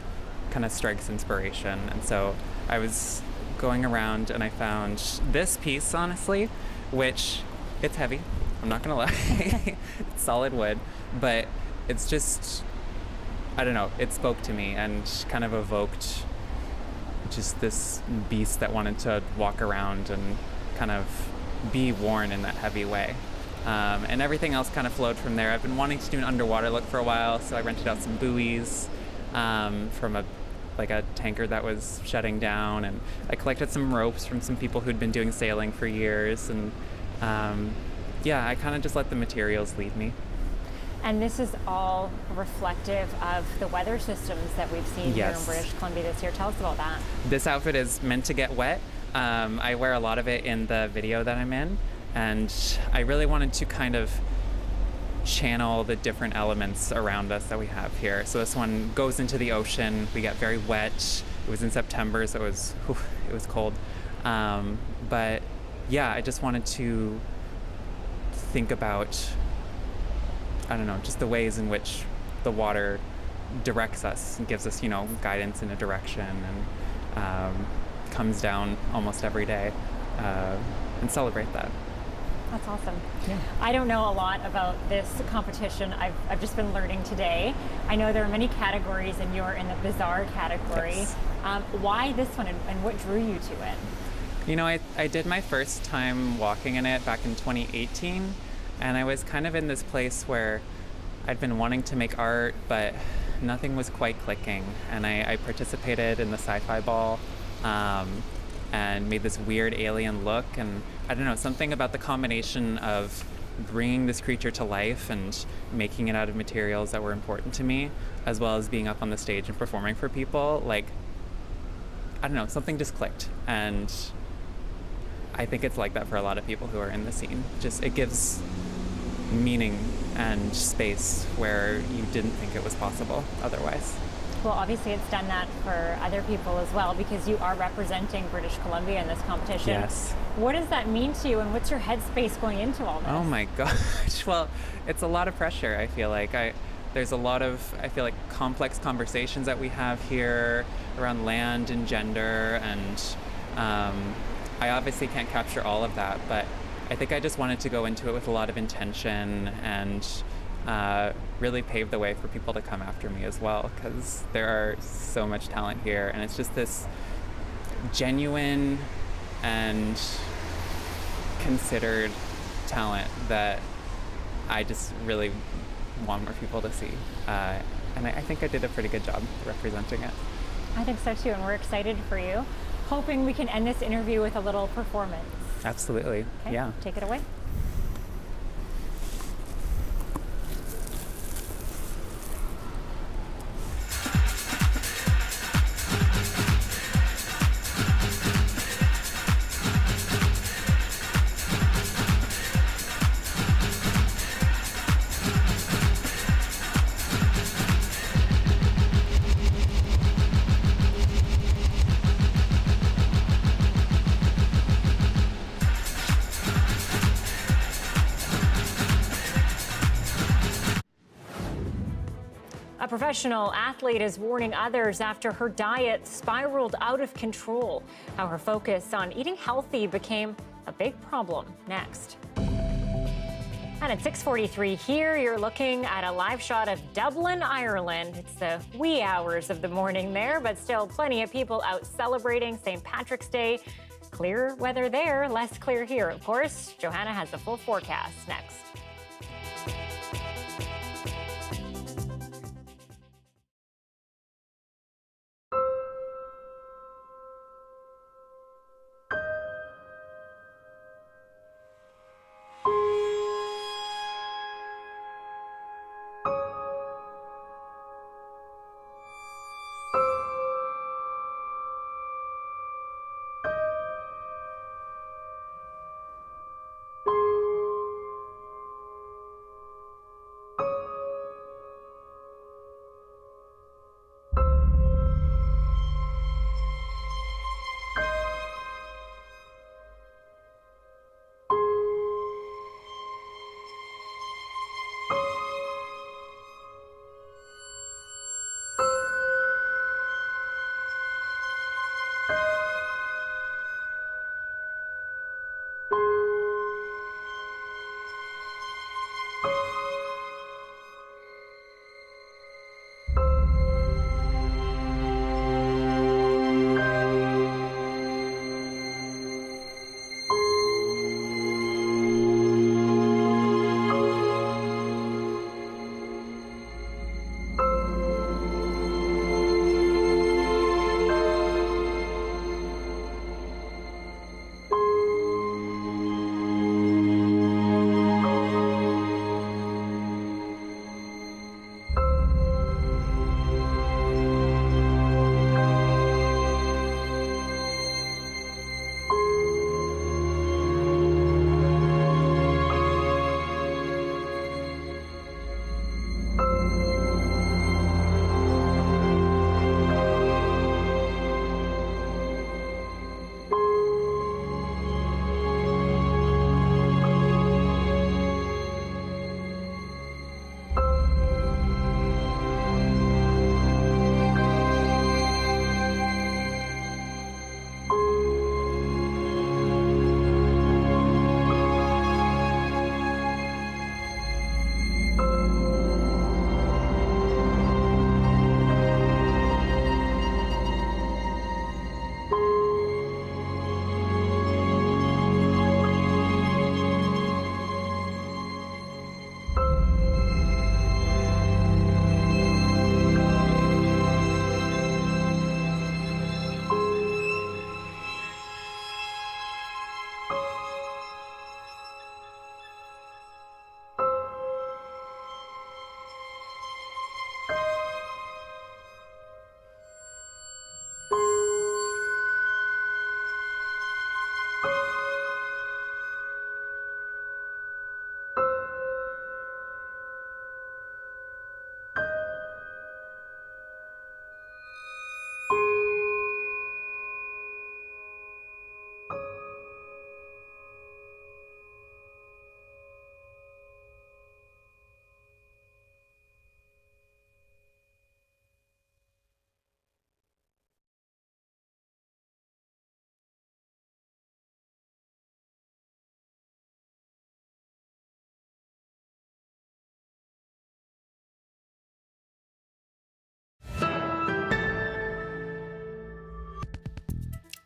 Speaker 2: kind of strikes inspiration. And so I was going around and I found this piece, honestly, which it's heavy. I'm not gonna lie. It's solid wood, but it's just, I don't know, it spoke to me and kind of evoked just this beast that wanted to walk around and kind of be worn in that heavy way. And everything else kind of flowed from there. I've been wanting to do an underwater look for a while, so I rented out some buoys from a tanker that was shutting down, and I collected some ropes from some people who'd been doing sailing for years, and yeah, I kind of just let the materials lead me.
Speaker 1: And this is all reflective of the weather systems that we've seen here in British Columbia this year. Tell us about that.
Speaker 2: This outfit is meant to get wet. I wear a lot of it in the video that I'm in, and I really wanted to kind of channel the different elements around us that we have here. So this one goes into the ocean. We get very wet. It was in September, so it was cold. But yeah, I just wanted to think about, I don't know, just the ways in which the water directs us and gives us, you know, guidance in a direction, and comes down almost every day, and celebrate that.
Speaker 1: That's awesome.
Speaker 2: Yeah.
Speaker 1: I don't know a lot about this competition. I've just been learning today. I know there are many categories and you're in the bizarre category.
Speaker 2: Yes.
Speaker 1: Why this one, and what drew you to it?
Speaker 2: You know, I did my first time walking in it back in 2018, and I was kind of in this place where I'd been wanting to make art, but nothing was quite clicking. And I participated in the sci-fi ball, and made this weird alien look. And I don't know, something about the combination of bringing this creature to life and making it out of materials that were important to me, as well as being up on the stage and performing for people, like, I don't know, something just clicked. And I think it's like that for a lot of people who are in the scene. Just, it gives meaning and space where you didn't think it was possible otherwise.
Speaker 1: Well, obviously it's done that for other people as well, because you are representing British Columbia in this competition.
Speaker 2: Yes.
Speaker 1: What does that mean to you, and what's your headspace going into all this?
Speaker 2: Oh my gosh. Well, it's a lot of pressure, I feel like. There's a lot of, I feel like, complex conversations that we have here around land and gender, and I obviously can't capture all of that, but I think I just wanted to go into it with a lot of intention and really pave the way for people to come after me as well, because there are so much talent here, and it's just this genuine and considered talent that I just really want more people to see. And I think I did a pretty good job representing it.
Speaker 1: I think so too, and we're excited for you. Hoping we can end this interview with a little performance.
Speaker 2: Absolutely,
Speaker 1: okay,
Speaker 2: yeah.
Speaker 1: Take it away. A professional athlete is warning others after her diet spiraled out of control. How her focus on eating healthy became a big problem. Next. And at 6:43 here, you're looking at a live shot of Dublin, Ireland. It's the wee hours of the morning there, but still plenty of people out celebrating St. Patrick's Day. Clear weather there, less clear here, of course. Johanna has the full forecast next.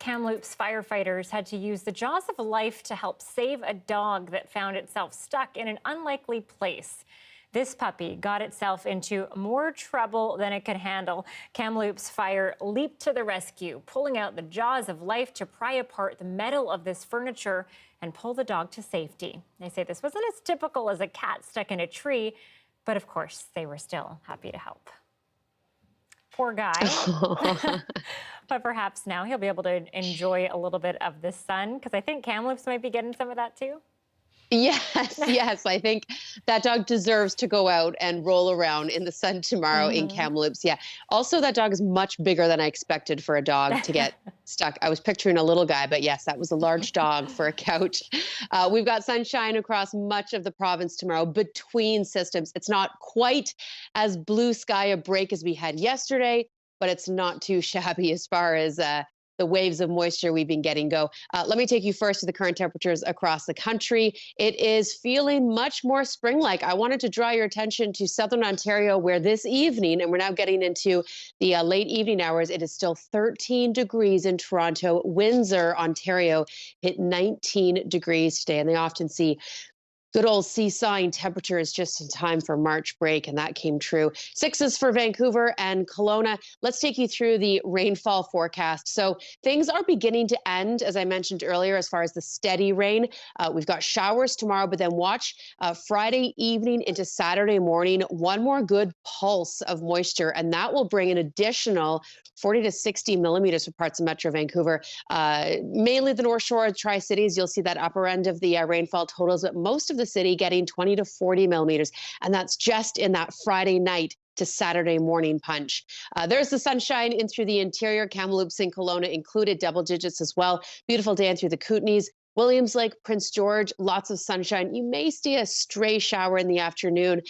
Speaker 1: Kamloops firefighters had to use the jaws of life to help save a dog that found itself stuck in an unlikely place. This puppy got itself into more trouble than it could handle. Kamloops Fire leaped to the rescue, pulling out the jaws of life to pry apart the metal of this furniture and pull the dog to safety. They say this wasn't as typical as a cat stuck in a tree, but of course, they were still happy to help. Poor guy. But perhaps now he'll be able to enjoy a little bit of the sun, because I think Kamloops might be getting some of that too.
Speaker 4: Yes, yes. I think that dog deserves to go out and roll around in the sun tomorrow in Kamloops. Yeah. Also, that dog is much bigger than I expected for a dog to get stuck. I was picturing a little guy, but yes, that was a large dog for a couch. We've got sunshine across much of the province tomorrow between systems. It's not quite as blue sky a break as we had yesterday, but it's not too shabby as far as the waves of moisture we've been getting go. Let me take you first to the current temperatures across the country. It is feeling much more spring-like. I wanted to draw your attention to southern Ontario, where this evening, and we're now getting into the late evening hours, it is still 13 degrees in Toronto. Windsor, Ontario, hit 19 degrees today, and they often see good old seesawing temperatures just in time for March break, and that came true. 6s for Vancouver and Kelowna. Let's take you through the rainfall forecast. So things are beginning to end, as I mentioned earlier, as far as the steady rain. We've got showers tomorrow, but then watch Friday evening into Saturday morning, one more good pulse of moisture, and that will bring an additional 40 to 60 millimeters for parts of Metro Vancouver. Mainly the North Shore of Tri-Cities, you'll see that upper end of the rainfall totals, but most of the city getting 20 to 40 millimeters. And that's just in that Friday night to Saturday morning punch. There's the sunshine in through the interior. Kamloops and Kelowna included double digits as well. Beautiful day in through the Kootenays. Williams Lake, Prince George, lots of sunshine. You may see a stray shower in the afternoon.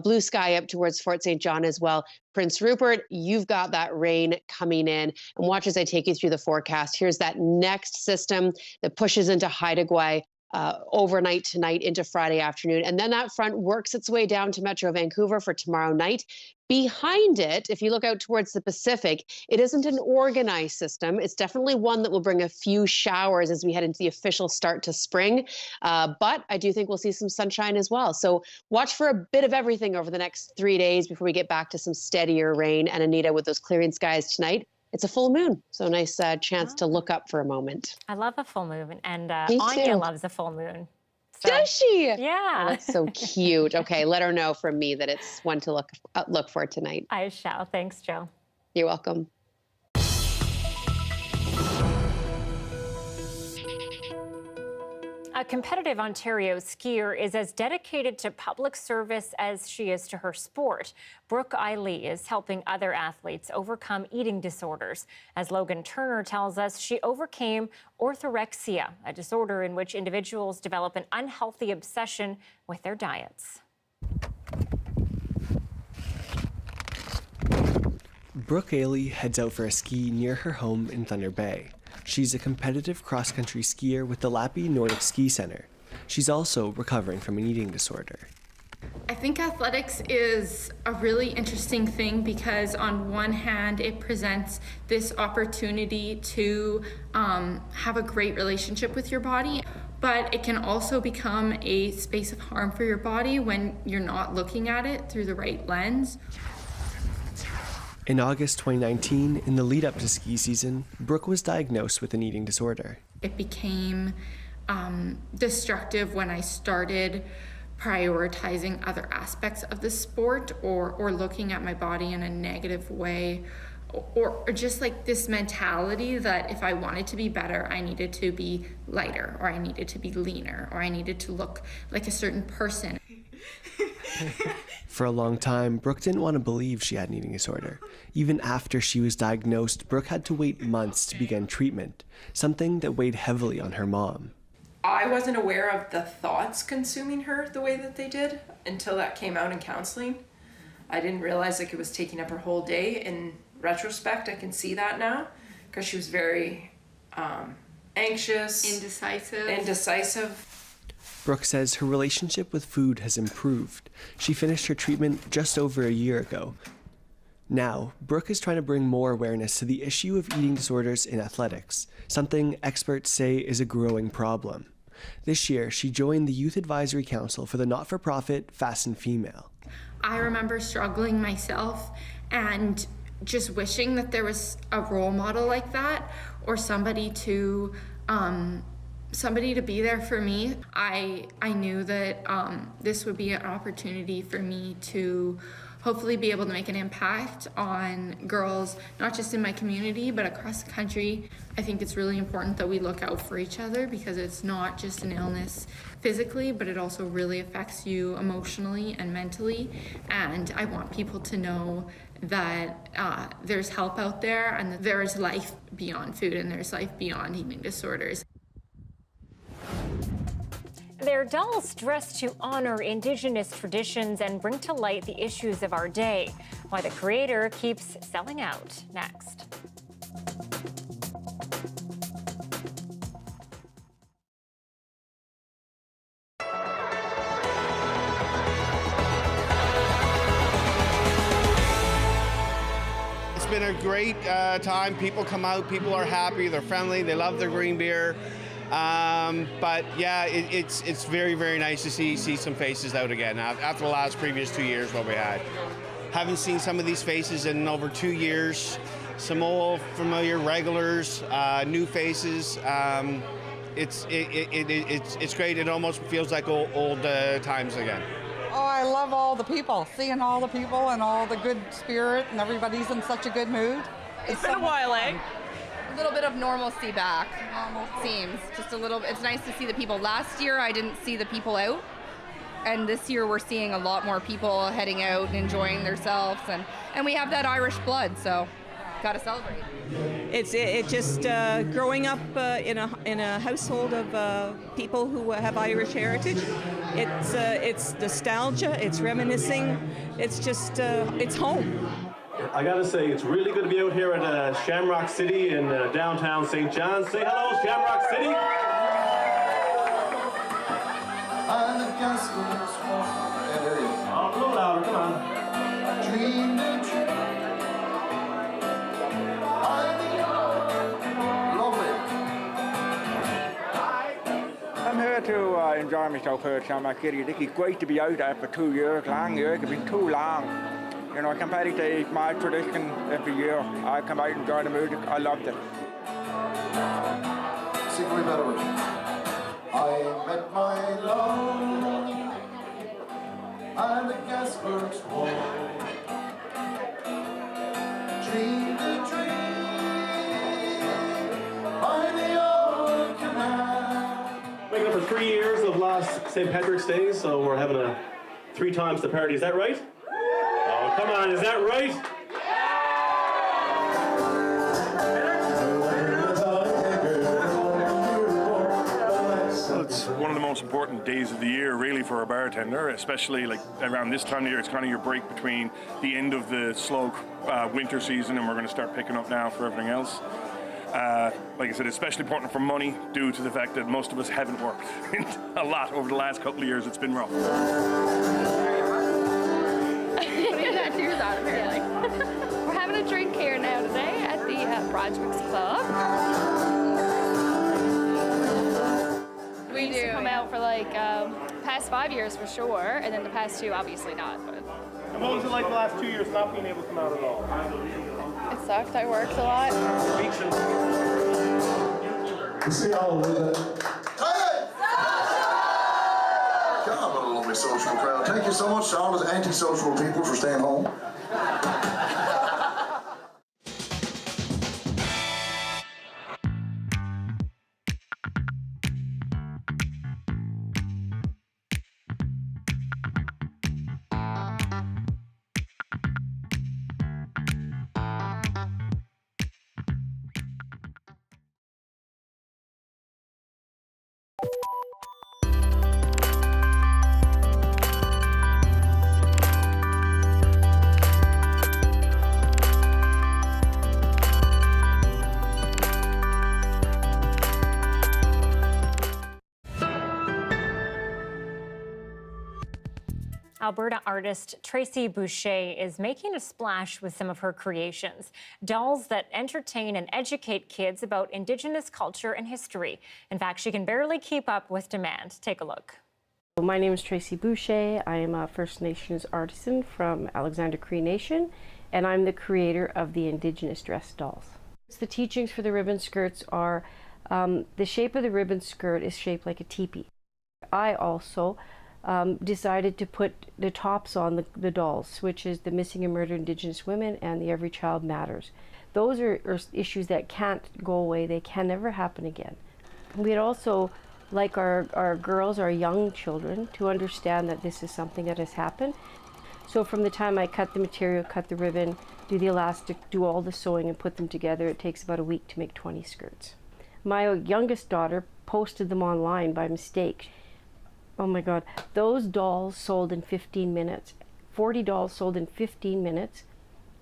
Speaker 4: Blue sky up towards Fort St. John as well. Prince Rupert, you've got that rain coming in. And watch as I take you through the forecast. Here's that next system that pushes into Haida Gwaii overnight tonight into Friday afternoon. And then that front works its way down to Metro Vancouver for tomorrow night. Behind it, if you look out towards the Pacific, it isn't an organized system. It's definitely one that will bring a few showers as we head into the official start to spring. But I do think we'll see some sunshine as well. So watch for a bit of everything over the next 3 days before we get back to some steadier rain. And Anita, with those clearing skies tonight, it's a full moon, so a nice chance to look up for a moment.
Speaker 1: I love a full moon, and Anya loves a full moon. So.
Speaker 4: Does she?
Speaker 1: Yeah.
Speaker 4: Oh, that's so cute. Okay, let her know from me that it's one to look for tonight.
Speaker 1: I shall. Thanks, Joe.
Speaker 4: You're welcome.
Speaker 1: A competitive Ontario skier is as dedicated to public service as she is to her sport. Brooke Eiley is helping other athletes overcome eating disorders. As Logan Turner tells us, she overcame orthorexia, a disorder in which individuals develop an unhealthy obsession with their diets.
Speaker 6: Brooke Eiley heads out for a ski near her home in Thunder Bay. She's a competitive cross-country skier with the Lappi Nordic Ski Center. She's also recovering from an eating disorder.
Speaker 7: I think athletics is a really interesting thing because on one hand, it presents this opportunity to have a great relationship with your body, but it can also become a space of harm for your body when you're not looking at it through the right lens.
Speaker 6: In August 2019, in the lead up to ski season, Brooke was diagnosed with an eating disorder.
Speaker 7: It became destructive when I started prioritizing other aspects of the sport or looking at my body in a negative way, or just like this mentality that if I wanted to be better, I needed to be lighter, or I needed to be leaner, or I needed to look like a certain person.
Speaker 6: For a long time, Brooke didn't want to believe she had an eating disorder. Even after she was diagnosed, Brooke had to wait months to begin treatment, something that weighed heavily on her mom.
Speaker 8: I wasn't aware of the thoughts consuming her the way that they did until that came out in counseling. I didn't realize like it was taking up her whole day. In retrospect, I can see that now because she was very anxious, indecisive.
Speaker 6: Brooke says her relationship with food has improved. She finished her treatment just over a year ago. Now, Brooke is trying to bring more awareness to the issue of eating disorders in athletics, something experts say is a growing problem. This year, she joined the Youth Advisory Council for the not-for-profit Fast and Female.
Speaker 7: I remember struggling myself and just wishing that there was a role model like that, or somebody to be there for me. I knew that this would be an opportunity for me to hopefully be able to make an impact on girls, not just in my community, but across the country. I think it's really important that we look out for each other, because it's not just an illness physically, but it also really affects you emotionally and mentally. And I want people to know that there's help out there, and that there is life beyond food, and there's life beyond eating disorders.
Speaker 1: They're dolls dressed to honor Indigenous traditions and bring to light the issues of our day. Why the creator keeps selling out. Next.
Speaker 3: It's been a great time. People come out, people are happy, they're friendly, they love their green beer. But yeah, it's very, very nice to see some faces out again after the last previous 2 years what we had. Haven't seen some of these faces in over 2 years. Some old familiar regulars, new faces. It's great. It almost feels like old times again.
Speaker 9: Oh, I love all the people, seeing all the people and all the good spirit, and everybody's in such a good mood.
Speaker 10: It's been a while, eh?
Speaker 11: A little bit of normalcy back, seems. Just a little, it's nice to see the people. Last year I didn't see the people out, and this year we're seeing a lot more people heading out and enjoying themselves, and we have that Irish blood, so gotta celebrate.
Speaker 10: It's just growing up in a household of people who have Irish heritage. It's nostalgia, it's reminiscing, it's just, it's home.
Speaker 12: I gotta say, it's really good to be out here at Shamrock City in downtown St. John's. Say hello, Shamrock City. Oh, a little louder, come on.
Speaker 13: I'm here to enjoy myself here at Shamrock City. I think it's great to be out there for 2 years, long years. It's been too long. You know, compared to my tradition every year, I come out and enjoy the music. I loved it.
Speaker 14: Sing me better. I met my love at the Gasworks Hall. Dreamed a dream by the old canal.
Speaker 12: Making up for 3 years of last St. Patrick's Day, so we're having 3 times the party. Is that right? Oh, come on, is that right?
Speaker 15: Well, it's one of the most important days of the year, really, for a bartender, especially like around this time of year. It's kind of your break between the end of the slow winter season, and we're going to start picking up now for everything else. Like I said, especially important for money, due to the fact that most of us haven't worked a lot over the last couple of years. It's been rough.
Speaker 11: We're having a drink here now today at the Broderick's Club. We used to come out for like past 5 years for sure, and then the past 2 obviously not. But.
Speaker 12: And what was it like the last 2 years not being able to come out at all?
Speaker 11: It sucked. I worked a lot.
Speaker 14: You see all of it. God, what a lovely social crowd. Thank you so much to all those antisocial people for staying home.
Speaker 1: Alberta artist Tracy Boucher is making a splash with some of her creations. Dolls that entertain and educate kids about Indigenous culture and history. In fact, she can barely keep up with demand. Take a look.
Speaker 5: My name is Tracy Boucher. I am a First Nations artisan from Alexander Cree Nation, and I'm the creator of the Indigenous dress dolls. The teachings for the ribbon skirts are the shape of the ribbon skirt is shaped like a teepee. I also decided to put the tops on the dolls, which is the Missing and Murdered Indigenous Women and the Every Child Matters. Those are issues that can't go away. They can never happen again. We'd also like our girls, our young children, to understand that this is something that has happened. So from the time I cut the material, cut the ribbon, do the elastic, do all the sewing and put them together, it takes about a week to make 20 skirts. My youngest daughter posted them online by mistake. Oh my God, those dolls sold in 15 minutes. 40 dolls sold in 15 minutes,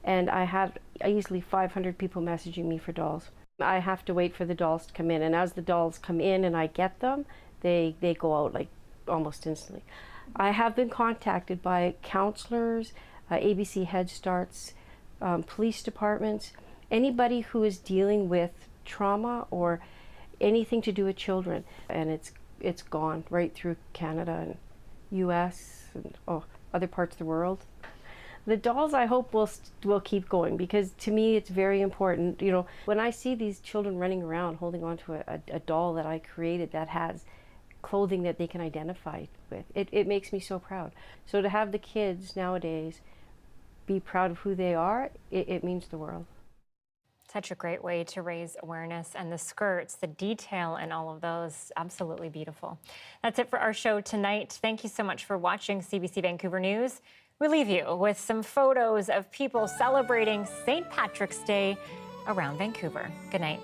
Speaker 5: and I had easily 500 people messaging me for dolls. I have to wait for the dolls to come in, and as the dolls come in and I get them, they go out like almost instantly. I have been contacted by counselors, ABC Head Starts, police departments, anybody who is dealing with trauma or anything to do with children, and it's gone right through Canada and US and other parts of the world. The dolls, I hope, will keep going, because to me it's very important. You know, when I see these children running around holding on to a doll that I created that has clothing that they can identify with, it makes me so proud. So to have the kids nowadays be proud of who they are, it means the world.
Speaker 1: Such a great way to raise awareness, and the skirts, the detail and all of those, absolutely beautiful. That's it for our show tonight. Thank you so much for watching CBC Vancouver News. We leave you with some photos of people celebrating St. Patrick's Day around Vancouver. Good night.